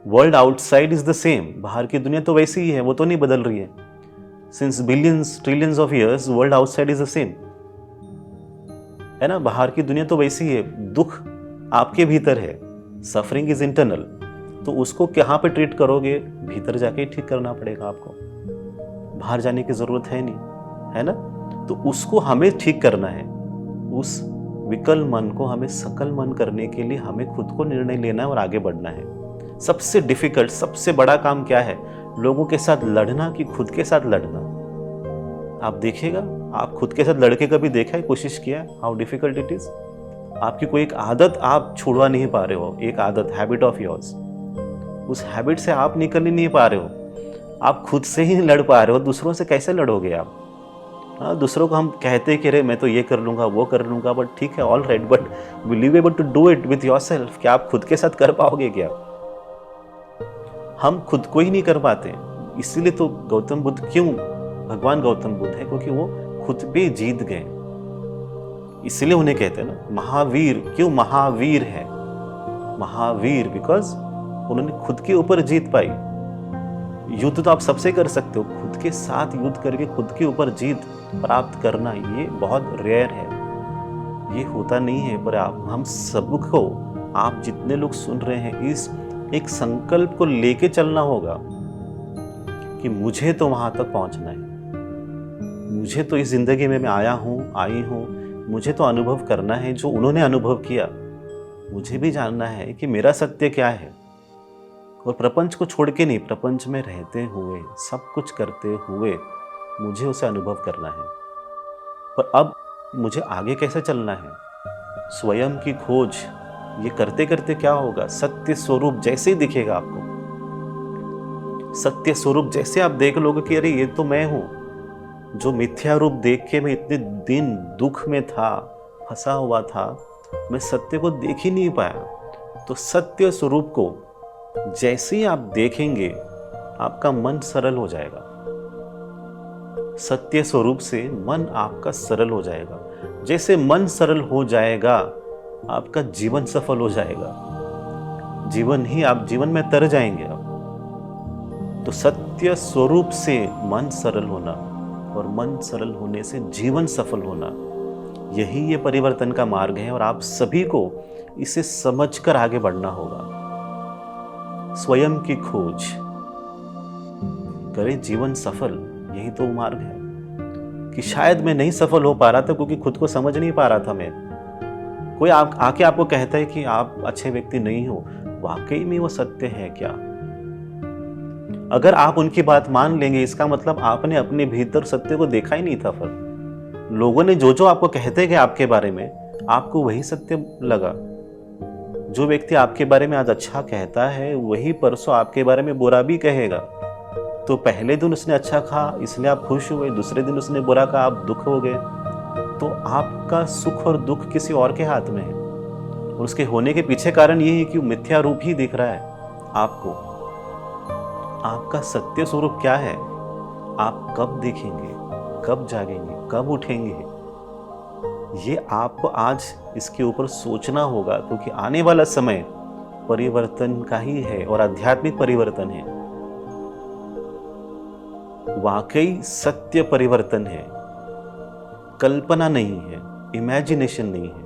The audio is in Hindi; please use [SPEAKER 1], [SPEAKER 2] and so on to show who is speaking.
[SPEAKER 1] World outside is the same, बाहर की दुनिया तो वैसी ही है, वो तो नहीं बदल रही है। Since billions trillions of years world outside is the same, है ना। बाहर की दुनिया तो वैसी है, दुख आपके भीतर है, सफरिंग इज इंटरनल, तो उसको कहाँ पे ट्रीट करोगे, भीतर जाके ठीक करना पड़ेगा आपको, बाहर जाने की जरूरत है नहीं, है ना। तो उसको हमें ठीक करना है, उस विकल मन को हमें सकल मन करने के लिए हमें खुद को निर्णय लेना है और आगे बढ़ना है। सबसे डिफिकल्ट, सबसे बड़ा काम क्या है, लोगों के साथ लड़ना कि खुद के साथ लड़ना। आप देखिएगा, आप खुद के साथ लड़के कभी देखा है, कोशिश किया है, हाउ डिफिकल्ट इट इज। आपकी कोई एक आदत आप छुड़वा नहीं पा रहे हो, एक आदत, हैबिट ऑफ योर्स, उस हैबिट से आप निकल ही नहीं पा रहे हो, आप खुद से ही लड़ पा रहे हो, दूसरों से कैसे लड़ोगे आप। हाँ, दूसरों को हम कहते कि रे मैं तो ये कर लूंगा, वो कर लूंगा, बट ठीक है, all right, but will you able to do it with yourself? क्या आप खुद के साथ कर पाओगे क्या? हम खुद को ही नहीं कर पाते। इसीलिए तो गौतम बुद्ध, क्यों भगवान गौतम बुद्ध है, क्योंकि वो खुद पे जीत गए। इसलिए उन्हें कहते हैं ना महावीर। क्यों महावीर है? महावीर बिकॉज उन्होंने खुद के ऊपर जीत पाई। युद्ध तो आप सबसे कर सकते हो, खुद के साथ युद्ध करके खुद के ऊपर जीत प्राप्त करना ये बहुत रेयर है, ये होता नहीं है। पर आप, हम सबको, आप जितने लोग सुन रहे हैं, इस एक संकल्प को लेके चलना होगा कि मुझे तो वहां तक पहुंचना है, मुझे तो इस जिंदगी में मैं आया हूं, आई हूं, मुझे तो अनुभव करना है जो उन्होंने अनुभव किया। मुझे भी जानना है कि मेरा सत्य क्या है, और प्रपंच को छोड़ के नहीं, प्रपंच में रहते हुए, सब कुछ करते हुए मुझे उसे अनुभव करना है। पर अब मुझे आगे कैसे चलना है? स्वयं की खोज, ये करते करते क्या होगा, सत्य स्वरूप जैसे ही दिखेगा आपको, सत्य स्वरूप जैसे आप देख लोगे कि अरे ये तो मैं हूं, जो मिथ्या रूप देख के मैं इतने दिन दुख में था, फंसा हुआ था, मैं सत्य को देख ही नहीं पाया। तो सत्य स्वरूप को जैसे ही आप देखेंगे, आपका मन सरल हो जाएगा। सत्य स्वरूप से मन आपका सरल हो जाएगा। जैसे मन सरल हो जाएगा, आपका जीवन सफल हो जाएगा, जीवन ही, आप जीवन में तर जाएंगे आप। तो सत्य स्वरूप से मन सरल होना, और मन सरल होने से जीवन सफल होना, यही ये परिवर्तन का मार्ग है। और आप सभी को इसे समझकर आगे बढ़ना होगा। स्वयं की खोज करें, जीवन सफल, यही तो मार्ग है। कि शायद मैं नहीं सफल हो पा रहा था क्योंकि खुद को समझ नहीं पा रहा था मैं। कोई आके आपको कहता है कि आप अच्छे व्यक्ति नहीं हो, वाकई में वो सत्य है क्या? अगर आप उनकी बात मान लेंगे, इसका मतलब आपने अपने भीतर सत्य को देखा ही नहीं था। फिर लोगों ने जो जो आपको कहते गए आपके बारे में, आपको वही सत्य लगा। जो व्यक्ति आपके बारे में आज अच्छा कहता है, वही परसों आपके बारे में बुरा भी कहेगा। तो पहले दिन उसने अच्छा कहा इसलिए आप खुश हुए, दूसरे दिन उसने बुरा कहा, आप दुख हो गए। तो आपका सुख और दुख किसी और के हाथ में है, और उसके होने के पीछे कारण ये है कि मिथ्या रूप ही दिख रहा है आपको। आपका सत्य स्वरूप क्या है? आप कब देखेंगे, कब जागेंगे, कब उठेंगे, ये आपको आज इसके ऊपर सोचना होगा। क्योंकि आने वाला समय परिवर्तन का ही है, और आध्यात्मिक परिवर्तन है, वाकई सत्य परिवर्तन है, कल्पना नहीं है, इमेजिनेशन नहीं है।